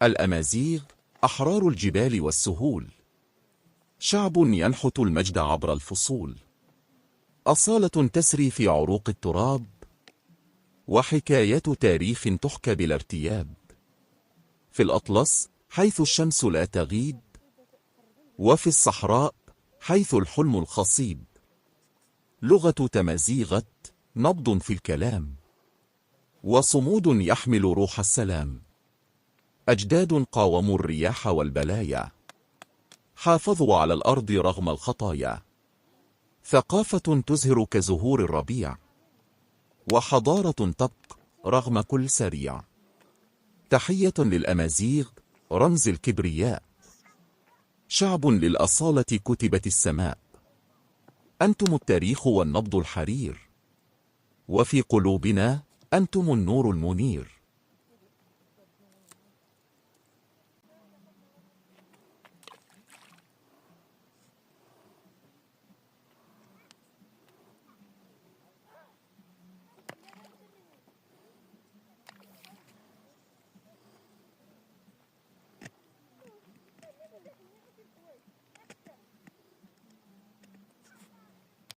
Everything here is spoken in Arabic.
الأمازيغ أحرار الجبال والسهول، شعب ينحت المجد عبر الفصول، أصالة تسري في عروق التراب، وحكايات تاريخ تحكى بلا ارتياب. في الأطلس حيث الشمس لا تغيب، وفي الصحراء حيث الحلم الخصيب، لغة تمازيغت نبض في الكلام، وصمود يحمل روح السلام. أجداد قاوموا الرياح والبلايا، حافظوا على الأرض رغم الخطايا، ثقافة تزهر كزهور الربيع، وحضارة تبقى رغم كل سريع. تحية للأمازيغ رمز الكبرياء، شعب للأصالة كتبت السماء. أنتم التاريخ والنبض الحرير، وفي قلوبنا أنتم النور المنير.